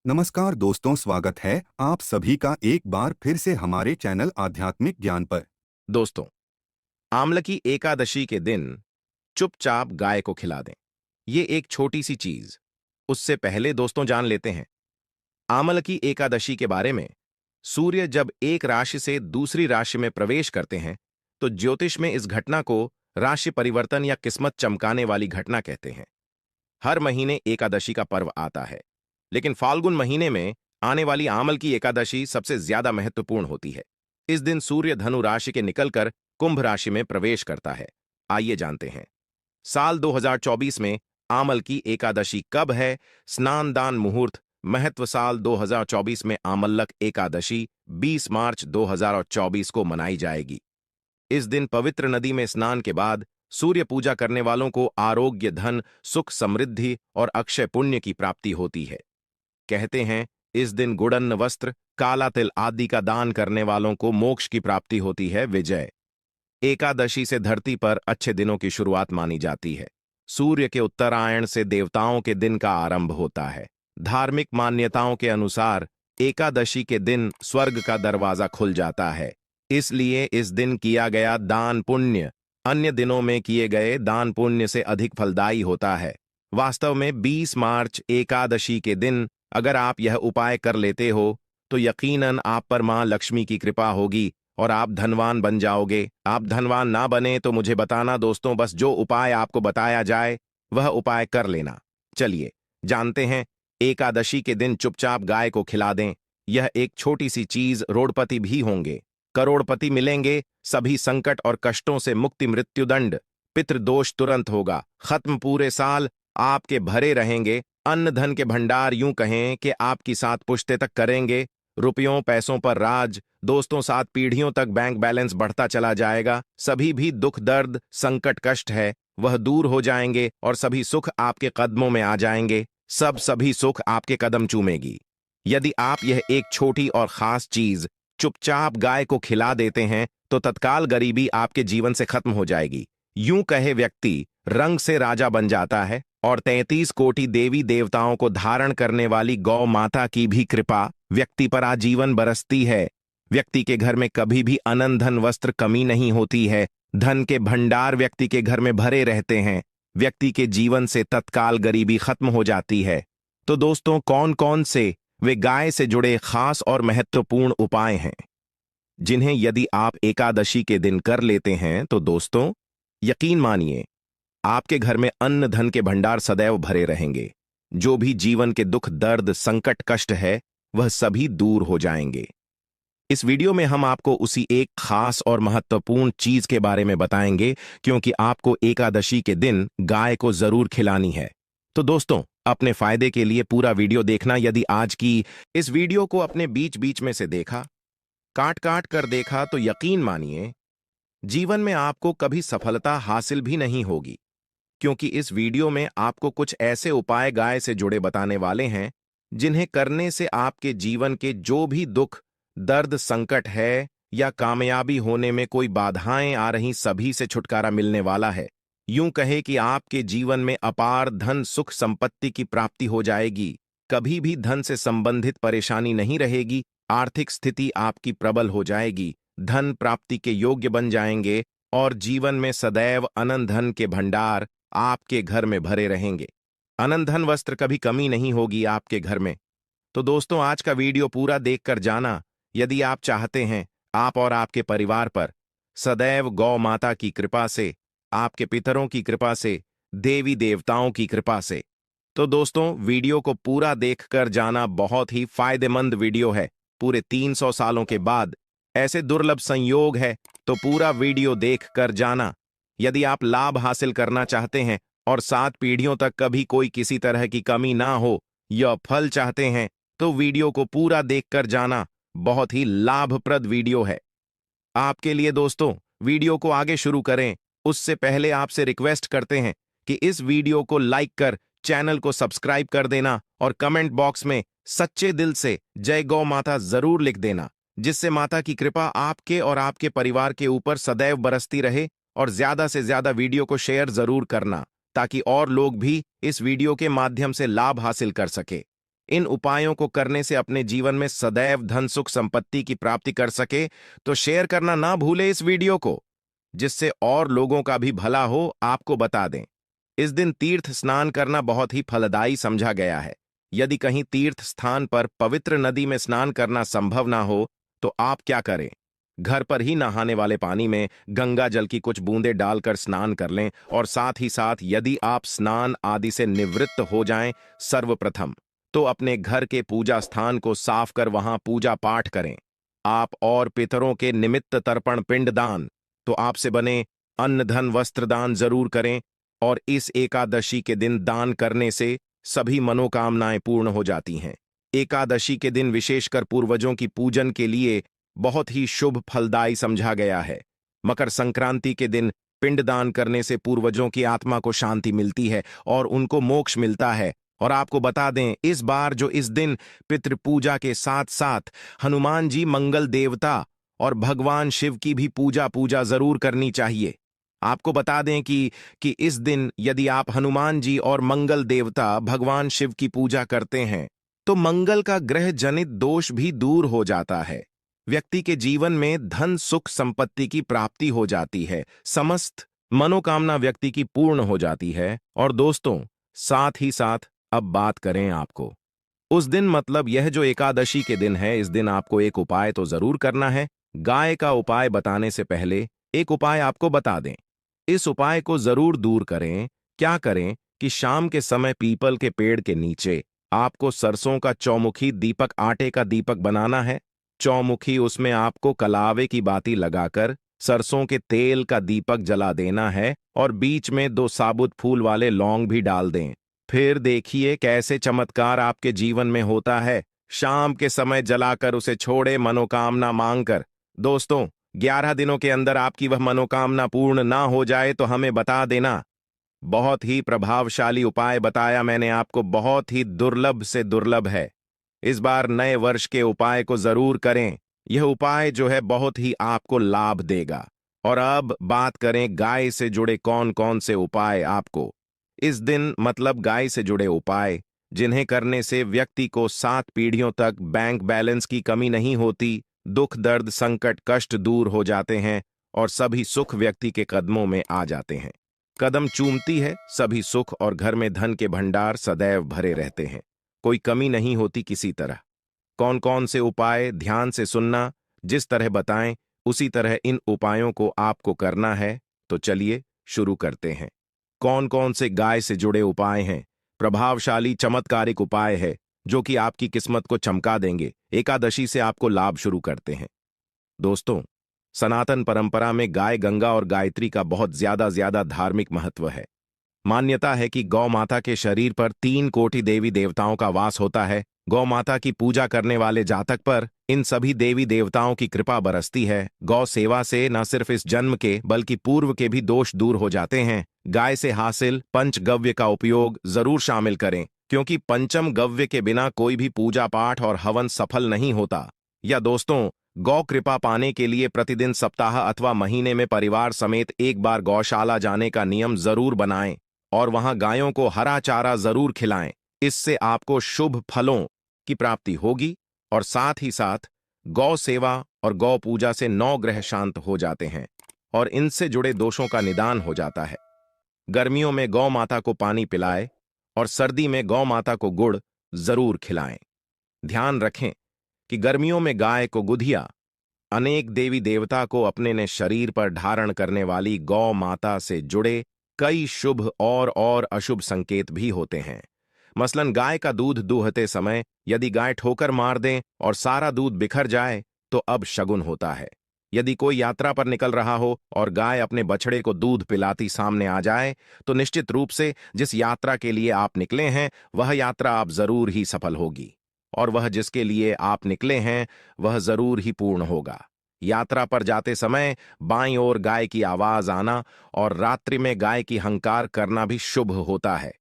नमस्कार दोस्तों, स्वागत है आप सभी का एक बार फिर से हमारे चैनल आध्यात्मिक ज्ञान पर। दोस्तों, आमल की एकादशी के दिन चुपचाप गाय को खिला दें। ये एक छोटी सी चीज। उससे पहले दोस्तों जान लेते हैं आमल की एकादशी के बारे में। सूर्य जब एक राशि से दूसरी राशि में प्रवेश करते हैं तो ज्योतिष में इस घटना को राशि परिवर्तन या किस्मत चमकाने वाली घटना कहते हैं। हर महीने एकादशी का पर्व आता है, लेकिन फाल्गुन महीने में आने वाली आमल की एकादशी सबसे ज्यादा महत्वपूर्ण होती है। इस दिन सूर्य धनु राशि के निकलकर कुंभ राशि में प्रवेश करता है। आइए जानते हैं साल 2024 में आमल की एकादशी कब है। स्नान दान मुहूर्त महत्व। साल 2024 में आमल्लक एकादशी 20 मार्च 2024 को मनाई जाएगी। इस दिन पवित्र नदी में स्नान के बाद सूर्य पूजा करने वालों को आरोग्य, धन, सुख, समृद्धि और अक्षय पुण्य की प्राप्ति होती है। कहते हैं इस दिन गुड़न्न वस्त्र, काला तिल आदि का दान करने वालों को मोक्ष की प्राप्ति होती है। विजय एकादशी से धरती पर अच्छे दिनों की शुरुआत मानी जाती है। सूर्य के उत्तरायण से देवताओं के दिन का आरंभ होता है। धार्मिक मान्यताओं के अनुसार एकादशी के दिन स्वर्ग का दरवाजा खुल जाता है, इसलिए इस दिन किया गया दान पुण्य अन्य दिनों में किए गए दान पुण्य से अधिक फलदायी होता है। वास्तव में 20 मार्च एकादशी के दिन अगर आप यह उपाय कर लेते हो तो यकीनन आप पर मां लक्ष्मी की कृपा होगी और आप धनवान बन जाओगे। आप धनवान ना बने तो मुझे बताना दोस्तों, बस जो उपाय आपको बताया जाए वह उपाय कर लेना। चलिए जानते हैं। एकादशी के दिन चुपचाप गाय को खिला दें। यह एक छोटी सी चीज, रोडपति भी होंगे, करोड़पति मिलेंगे, सभी संकट और कष्टों से मुक्ति, मृत्युदंड, पितृदोष तुरंत होगा खत्म, पूरे साल आपके भरे रहेंगे अन्न धन के भंडार, यूं कहें कि आपकी 7 पुश्ते तक करेंगे। रुपयों पैसों पर राज, दोस्तों 7 पीढ़ियों तक बैंक बैलेंस बढ़ता चला जाएगा। सभी भी दुख दर्द संकट कष्ट है वह दूर हो जाएंगे और सभी सुख आपके कदमों में आ जाएंगे। सभी सुख आपके कदम चूमेगी। यदि आप यह एक छोटी और खास चीज चुपचाप गाय को खिला देते हैं तो तत्काल गरीबी आपके जीवन से खत्म हो जाएगी। यूं कहे व्यक्ति रंग से राजा बन जाता है और 33 कोटि देवी देवताओं को धारण करने वाली गौ माता की भी कृपा व्यक्ति पर आजीवन बरसती है। व्यक्ति के घर में कभी भी अनंत धन वस्त्र कमी नहीं होती है। धन के भंडार व्यक्ति के घर में भरे रहते हैं। व्यक्ति के जीवन से तत्काल गरीबी खत्म हो जाती है। तो दोस्तों, कौन कौन से वे गाय से जुड़े खास और महत्वपूर्ण उपाय हैं जिन्हें यदि आप एकादशी के दिन कर लेते हैं तो दोस्तों यकीन मानिए आपके घर में अन्न धन के भंडार सदैव भरे रहेंगे। जो भी जीवन के दुख दर्द संकट कष्ट है वह सभी दूर हो जाएंगे। इस वीडियो में हम आपको उसी एक खास और महत्वपूर्ण चीज के बारे में बताएंगे, क्योंकि आपको एकादशी के दिन गाय को जरूर खिलानी है। तो दोस्तों, अपने फायदे के लिए पूरा वीडियो देखना। यदि आज की इस वीडियो को अपने बीच बीच में से देखा, काट काट कर देखा, तो यकीन मानिए जीवन में आपको कभी सफलता हासिल भी नहीं होगी, क्योंकि इस वीडियो में आपको कुछ ऐसे उपाय गाय से जुड़े बताने वाले हैं जिन्हें करने से आपके जीवन के जो भी दुख दर्द संकट है या कामयाबी होने में कोई बाधाएं आ रही, सभी से छुटकारा मिलने वाला है। यूं कहे कि आपके जीवन में अपार धन सुख संपत्ति की प्राप्ति हो जाएगी। कभी भी धन से संबंधित परेशानी नहीं रहेगी। आर्थिक स्थिति आपकी प्रबल हो जाएगी। धन प्राप्ति के योग्य बन जाएंगे और जीवन में सदैव अनंत धन के भंडार आपके घर में भरे रहेंगे। अनंत धन वस्त्र कभी कमी नहीं होगी आपके घर में। तो दोस्तों, आज का वीडियो पूरा देखकर जाना। यदि आप चाहते हैं आप और आपके परिवार पर सदैव गौ माता की कृपा से, आपके पितरों की कृपा से, देवी देवताओं की कृपा से, तो दोस्तों वीडियो को पूरा देखकर जाना। बहुत ही फायदेमंद वीडियो है। पूरे 300 सालों के बाद ऐसे दुर्लभ संयोग है, तो पूरा वीडियो देख कर जाना। यदि आप लाभ हासिल करना चाहते हैं और 7 पीढ़ियों तक कभी कोई किसी तरह की कमी ना हो, यह फल चाहते हैं, तो वीडियो को पूरा देखकर जाना। बहुत ही लाभप्रद वीडियो है आपके लिए। दोस्तों, वीडियो को आगे शुरू करें उससे पहले आपसे रिक्वेस्ट करते हैं कि इस वीडियो को लाइक कर चैनल को सब्सक्राइब कर देना और कमेंट बॉक्स में सच्चे दिल से जय गौ माता जरूर लिख देना, जिससे माता की कृपा आपके और आपके परिवार के ऊपर सदैव बरसती रहे। और ज्यादा से ज्यादा वीडियो को शेयर जरूर करना ताकि और लोग भी इस वीडियो के माध्यम से लाभ हासिल कर सके। इन उपायों को करने से अपने जीवन में सदैव धन सुख संपत्ति की प्राप्ति कर सके, तो शेयर करना ना भूले इस वीडियो को, जिससे और लोगों का भी भला हो। आपको बता दें, इस दिन तीर्थ स्नान करना बहुत ही फलदायी समझा गया है। यदि कहीं तीर्थ स्थान पर पवित्र नदी में स्नान करना संभव ना हो, तो आप क्या करें, घर पर ही नहाने वाले पानी में गंगा जल की कुछ बूंदें डालकर स्नान कर लें। और साथ ही साथ यदि आप स्नान आदि से निवृत्त हो जाएं, सर्वप्रथम तो अपने घर के पूजा स्थान को साफ कर वहां पूजा पाठ करें। आप और पितरों के निमित्त तर्पण पिंड दान, तो आपसे बने अन्न धन वस्त्र दान जरूर करें। और इस एकादशी के दिन दान करने से सभी मनोकामनाएं पूर्ण हो जाती हैं। एकादशी के दिन विशेषकर पूर्वजों की पूजन के लिए बहुत ही शुभ फलदायी समझा गया है। मकर संक्रांति के दिन पिंडदान करने से पूर्वजों की आत्मा को शांति मिलती है और उनको मोक्ष मिलता है। और आपको बता दें, इस बार जो इस दिन पितृपूजा के साथ साथ हनुमान जी मंगल देवता और भगवान शिव की भी पूजा जरूर करनी चाहिए। आपको बता दें कि इस दिन यदि आप हनुमान जी और मंगल देवता भगवान शिव की पूजा करते हैं, तो मंगल का ग्रह जनित दोष भी दूर हो जाता है। व्यक्ति के जीवन में धन सुख संपत्ति की प्राप्ति हो जाती है, समस्त मनोकामना व्यक्ति की पूर्ण हो जाती है। और दोस्तों, साथ ही साथ अब बात करें आपको उस दिन, मतलब यह जो एकादशी के दिन है, इस दिन आपको एक उपाय तो जरूर करना है। गाय का उपाय बताने से पहले एक उपाय आपको बता दें। इस उपाय को जरूर दूर करें। क्या करें कि शाम के समय पीपल के पेड़ के नीचे आपको सरसों का चौमुखी दीपक, आटे का दीपक बनाना है। चौमुखी, उसमें आपको कलावे की बाती लगाकर सरसों के तेल का दीपक जला देना है और बीच में 2 साबुत फूल वाले लौंग भी डाल दें। फिर देखिए कैसे चमत्कार आपके जीवन में होता है। शाम के समय जलाकर उसे छोड़े मनोकामना मांगकर। दोस्तों, 11 दिनों के अंदर आपकी वह मनोकामना पूर्ण ना हो जाए तो हमें बता देना। बहुत ही प्रभावशाली उपाय बताया मैंने आपको, बहुत ही दुर्लभ से दुर्लभ है। इस बार नए वर्ष के उपाय को जरूर करें। यह उपाय जो है बहुत ही आपको लाभ देगा। और अब बात करें गाय से जुड़े कौन कौन से उपाय आपको इस दिन, मतलब गाय से जुड़े उपाय जिन्हें करने से व्यक्ति को 7 पीढ़ियों तक बैंक बैलेंस की कमी नहीं होती, दुख दर्द संकट कष्ट दूर हो जाते हैं और सभी सुख व्यक्ति के कदमों में आ जाते हैं। कदम चूमती है सभी सुख और घर में धन के भंडार सदैव भरे रहते हैं, कोई कमी नहीं होती किसी तरह। कौन कौन से उपाय ध्यान से सुनना, जिस तरह बताएं उसी तरह इन उपायों को आपको करना है। तो चलिए शुरू करते हैं। कौन कौन से गाय से जुड़े उपाय हैं? प्रभावशाली चमत्कारिक उपाय है जो कि आपकी किस्मत को चमका देंगे। एकादशी से आपको लाभ शुरू करते हैं। दोस्तों, सनातन परंपरा में गाय गंगा और गायत्री का बहुत ज्यादा धार्मिक महत्व है। मान्यता है कि गौ माता के शरीर पर 3 कोटि देवी देवताओं का वास होता है। गौ माता की पूजा करने वाले जातक पर इन सभी देवी देवताओं की कृपा बरसती है। गौ सेवा से न सिर्फ इस जन्म के बल्कि पूर्व के भी दोष दूर हो जाते हैं। गाय से हासिल पंचगव्य का उपयोग जरूर शामिल करें, क्योंकि पंचम गव्य के बिना कोई भी पूजा पाठ और हवन सफल नहीं होता। या दोस्तों, गौ कृपा पाने के लिए प्रतिदिन, सप्ताह अथवा महीने में परिवार समेत एक बार गौशाला जाने का नियम जरूर बनाएं और वहां गायों को हरा चारा जरूर खिलाएं। इससे आपको शुभ फलों की प्राप्ति होगी और साथ ही साथ गौ सेवा और गौ पूजा से 9 ग्रह शांत हो जाते हैं और इनसे जुड़े दोषों का निदान हो जाता है। गर्मियों में गौ माता को पानी पिलाएं और सर्दी में गौ माता को गुड़ जरूर खिलाएं। ध्यान रखें कि गर्मियों में गाय को गुधिया, अनेक देवी देवता को अपने ने शरीर पर धारण करने वाली गौ माता से जुड़े कई शुभ और अशुभ संकेत भी होते हैं। मसलन गाय का दूध दूहते समय यदि गाय ठोकर मार दें और सारा दूध बिखर जाए तो अब शगुन होता है। यदि कोई यात्रा पर निकल रहा हो और गाय अपने बछड़े को दूध पिलाती सामने आ जाए, तो निश्चित रूप से जिस यात्रा के लिए आप निकले हैं वह यात्रा आप जरूर ही सफल होगी और वह जिसके लिए आप निकले हैं वह जरूर ही पूर्ण होगा। यात्रा पर जाते समय बाईं ओर गाय की आवाज आना और रात्रि में गाय की हंकार करना भी शुभ होता है।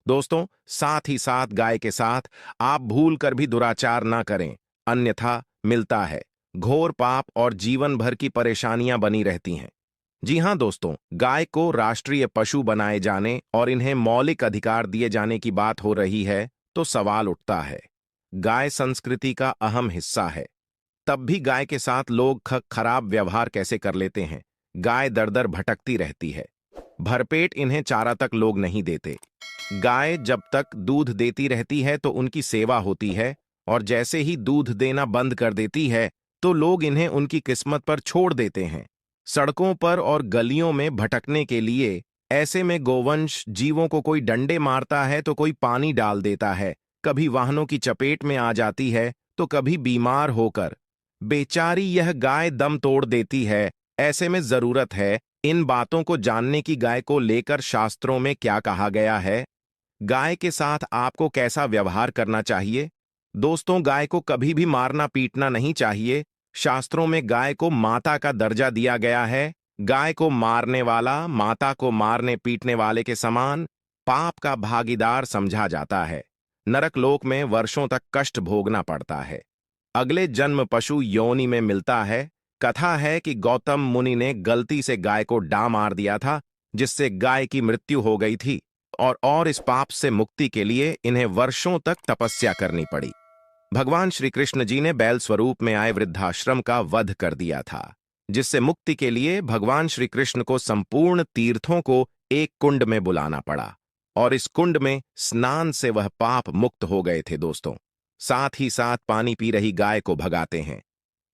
दोस्तों, साथ ही साथ गाय के साथ आप भूल कर भी दुराचार ना करें, अन्यथा मिलता है घोर पाप और जीवन भर की परेशानियां बनी रहती हैं। जी हां दोस्तों, गाय को राष्ट्रीय पशु बनाए जाने और इन्हें मौलिक अधिकार दिए जाने की बात हो रही है, तो सवाल उठता है गाय संस्कृति का अहम हिस्सा है। तब भी गाय के साथ लोग खराब व्यवहार कैसे कर लेते हैं। गाय दर दर भटकती रहती है। भरपेट इन्हें चारा तक लोग नहीं देते। गाय जब तक दूध देती रहती है तो उनकी सेवा होती है, और जैसे ही दूध देना बंद कर देती है तो लोग इन्हें उनकी किस्मत पर छोड़ देते हैं, सड़कों पर और गलियों में भटकने के लिए। ऐसे में गोवंश जीवों को कोई डंडे मारता है तो कोई पानी डाल देता है, कभी वाहनों की चपेट में आ जाती है तो कभी बीमार होकर बेचारी यह गाय दम तोड़ देती है। ऐसे में जरूरत है इन बातों को जानने की, गाय को लेकर शास्त्रों में क्या कहा गया है, गाय के साथ आपको कैसा व्यवहार करना चाहिए। दोस्तों, गाय को कभी भी मारना पीटना नहीं चाहिए। शास्त्रों में गाय को माता का दर्जा दिया गया है। गाय को मारने वाला माता को मारने पीटने वाले के समान पाप का भागीदार समझा जाता है। नरक लोक में वर्षों तक कष्ट भोगना पड़ता है। अगले जन्म पशु योनि में मिलता है। कथा है कि गौतम मुनि ने गलती से गाय को डा मार दिया था, जिससे गाय की मृत्यु हो गई थी, और इस पाप से मुक्ति के लिए इन्हें वर्षों तक तपस्या करनी पड़ी। भगवान श्री कृष्ण जी ने बैल स्वरूप में आए वृद्धाश्रम का वध कर दिया था, जिससे मुक्ति के लिए भगवान श्री कृष्ण को संपूर्ण तीर्थों को एक कुंड में बुलाना पड़ा, और इस कुंड में स्नान से वह पाप मुक्त हो गए थे। दोस्तों, साथ ही साथ पानी पी रही गाय को भगाते हैं।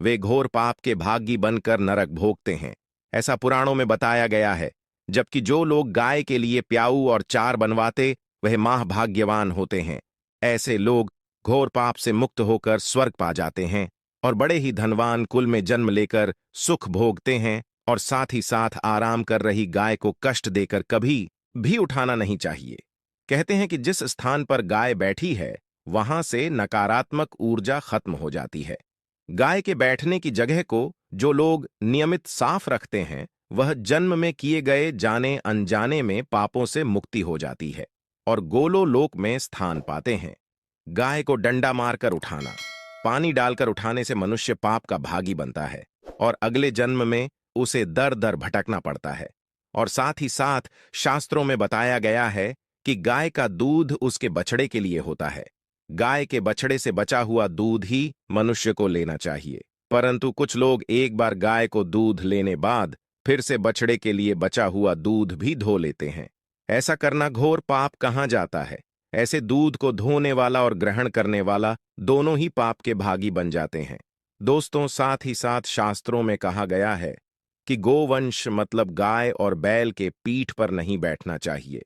वे घोर पाप के भागी बनकर नरक भोगते हैं, ऐसा पुराणों में बताया गया है। जबकि जो लोग गाय के लिए प्याऊ और चार बनवाते, वह महाभाग्यवान होते हैं। ऐसे लोग घोर पाप से मुक्त होकर स्वर्ग पा जाते हैं और बड़े ही धनवान कुल में जन्म लेकर सुख भोगते हैं। और साथ ही साथ आराम कर रही गाय को कष्ट देकर कभी भी उठाना नहीं चाहिए। कहते हैं कि जिस स्थान पर गाय बैठी है, वहां से नकारात्मक ऊर्जा खत्म हो जाती है। गाय के बैठने की जगह को जो लोग नियमित साफ रखते हैं, वह जन्म में किए गए जाने अनजाने में पापों से मुक्ति हो जाती है और गोलो लोक में स्थान पाते हैं। गाय को डंडा मारकर उठाना, पानी डालकर उठाने से मनुष्य पाप का भागी बनता है और अगले जन्म में उसे दर दर भटकना पड़ता है। और साथ ही साथ शास्त्रों में बताया गया है कि गाय का दूध उसके बछड़े के लिए होता है। गाय के बछड़े से बचा हुआ दूध ही मनुष्य को लेना चाहिए, परंतु कुछ लोग एक बार गाय को दूध लेने बाद फिर से बछड़े के लिए बचा हुआ दूध भी धो लेते हैं। ऐसा करना घोर पाप कहाँ जाता है। ऐसे दूध को धोने वाला और ग्रहण करने वाला दोनों ही पाप के भागी बन जाते हैं। दोस्तों, साथ ही साथ शास्त्रों में कहा गया है कि गोवंश मतलब गाय और बैल के पीठ पर नहीं बैठना चाहिए।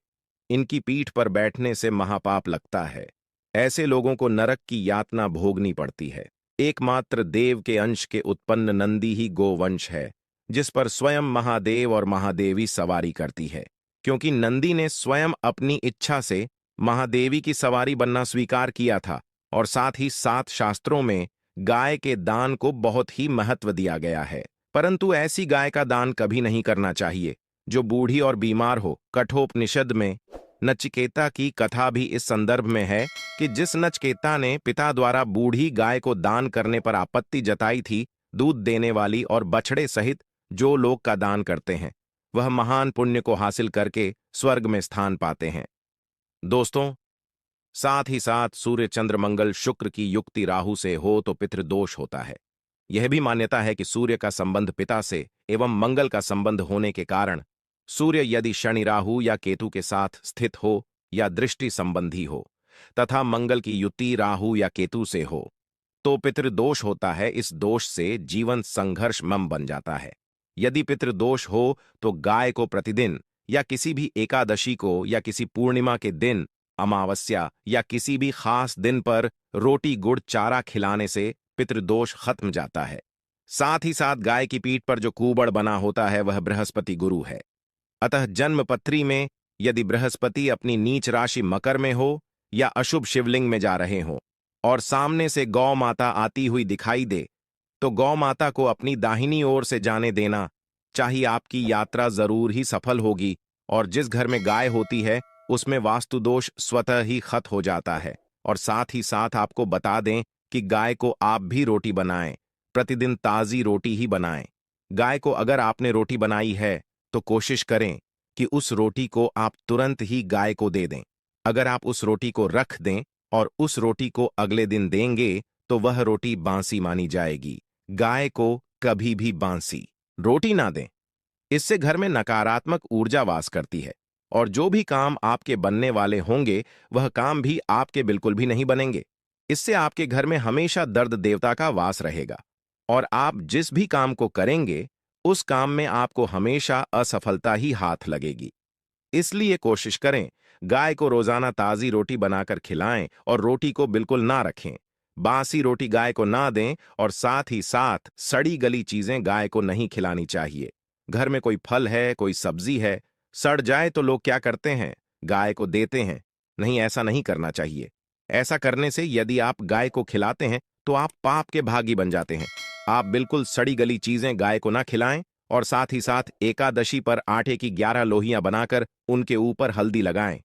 इनकी पीठ पर बैठने से महापाप लगता है। ऐसे लोगों को नरक की यातना भोगनी पड़ती है। एकमात्र देव के अंश के उत्पन्न नंदी ही गोवंश है, जिस पर स्वयं महादेव और महादेवी सवारी करती है। क्योंकि नंदी ने स्वयं अपनी इच्छा से महादेवी की सवारी बनना स्वीकार किया था। और साथ ही साथ शास्त्रों में गाय के दान को बहुत ही महत्व दिया गया है। परंतु ऐसी गाय का दान कभी नहीं करना चाहिए जो बूढ़ी और बीमार हो। कठोपनिषद में नचिकेता की कथा भी इस संदर्भ में है कि जिस नचिकेता ने पिता द्वारा बूढ़ी गाय को दान करने पर आपत्ति जताई थी, दूध देने वाली और बछड़े सहित जो लोग का दान करते हैं, वह महान पुण्य को हासिल करके स्वर्ग में स्थान पाते हैं। दोस्तों, साथ ही साथ सूर्य चंद्र मंगल शुक्र की युक्ति राहु से हो तो पितृदोष होता है। यह भी मान्यता है कि सूर्य का संबंध पिता से एवं मंगल का संबंध होने के कारण सूर्य यदि शनि राहु या केतु के साथ स्थित हो या दृष्टि संबंधी हो तथा मंगल की युति राहु या केतु से हो तो पितृदोष होता है। इस दोष से जीवन संघर्षमय बन जाता है। यदि पितृदोष हो तो गाय को प्रतिदिन या किसी भी एकादशी को या किसी पूर्णिमा के दिन, अमावस्या या किसी भी खास दिन पर रोटी गुड़ चारा खिलाने से पितृदोष खत्म जाता है। साथ ही साथ गाय की पीठ पर जो कूबड़ बना होता है वह बृहस्पति गुरु है। अतः जन्मपत्री में यदि बृहस्पति अपनी नीच राशि मकर में हो या अशुभ शिवलिंग में जा रहे हों और सामने से गौ माता आती हुई दिखाई दे तो गौ माता को अपनी दाहिनी ओर से जाने देना चाहिए। आपकी यात्रा जरूर ही सफल होगी और जिस घर में गाय होती है उसमें वास्तु दोष स्वतः ही खत्म हो जाता है। और साथ ही साथ आपको बता दें कि गाय को आप भी रोटी बनाएं, प्रतिदिन ताज़ी रोटी ही बनाएं। गाय को अगर आपने रोटी बनाई है तो कोशिश करें कि उस रोटी को आप तुरंत ही गाय को दे दें। अगर आप उस रोटी को रख दें और उस रोटी को अगले दिन देंगे तो वह रोटी बांसी मानी जाएगी। गाय को कभी भी बांसी रोटी ना दें। इससे घर में नकारात्मक ऊर्जा वास करती है और जो भी काम आपके बनने वाले होंगे वह काम भी आपके बिल्कुल भी नहीं बनेंगे। इससे आपके घर में हमेशा दर्द देवता का वास रहेगा और आप जिस भी काम को करेंगे उस काम में आपको हमेशा असफलता ही हाथ लगेगी। इसलिए कोशिश करें गाय को रोजाना ताजी रोटी बनाकर खिलाएं और रोटी को बिल्कुल ना रखें। बासी रोटी गाय को ना दें और साथ ही साथ सड़ी गली चीजें गाय को नहीं खिलानी चाहिए। घर में कोई फल है, कोई सब्जी है, सड़ जाए तो लोग क्या करते हैं, गाय को देते हैं। नहीं, ऐसा नहीं करना चाहिए। ऐसा करने से यदि आप गाय को खिलाते हैं तो आप पाप के भागी बन जाते हैं। आप बिल्कुल सड़ी गली चीजें गाय को ना खिलाएं और साथ ही साथ एकादशी पर आटे की 11 लोहियां बनाकर उनके ऊपर हल्दी लगाएं।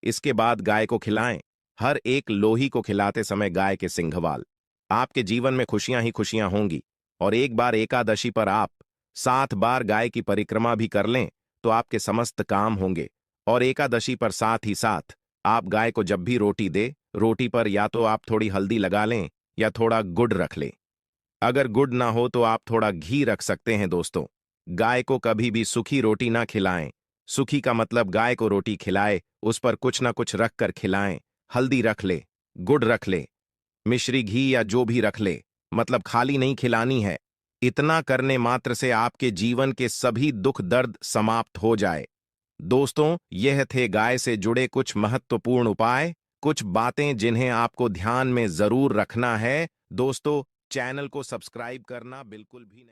इसके बाद गाय को खिलाएं। हर एक लोही को खिलाते समय गाय के सिंघवाल। आपके जीवन में खुशियां ही खुशियां होंगी। और एक बार एकादशी पर आप 7 बार गाय की परिक्रमा भी कर लें तो आपके समस्त काम होंगे। और एकादशी पर साथ ही साथ आप गाय को जब भी रोटी दे, रोटी पर या तो आप थोड़ी हल्दी लगा लें या थोड़ा गुड़ रख लें। अगर गुड़ ना हो तो आप थोड़ा घी रख सकते हैं दोस्तों। गाय को कभी भी सूखी रोटी ना खिलाएं। सूखी का मतलब गाय को रोटी खिलाए, उस पर कुछ ना कुछ रख कर खिलाएं। हल्दी रख ले, गुड़ रख ले, मिश्री घी या जो भी रख ले, मतलब खाली नहीं खिलानी है। इतना करने मात्र से आपके जीवन के सभी दुख दर्द समाप्त हो जाए। दोस्तों, यह थे गाय से जुड़े कुछ महत्वपूर्ण उपाय, कुछ बातें जिन्हें आपको ध्यान में जरूर रखना है। दोस्तों, चैनल को सब्सक्राइब करना बिल्कुल भी नहीं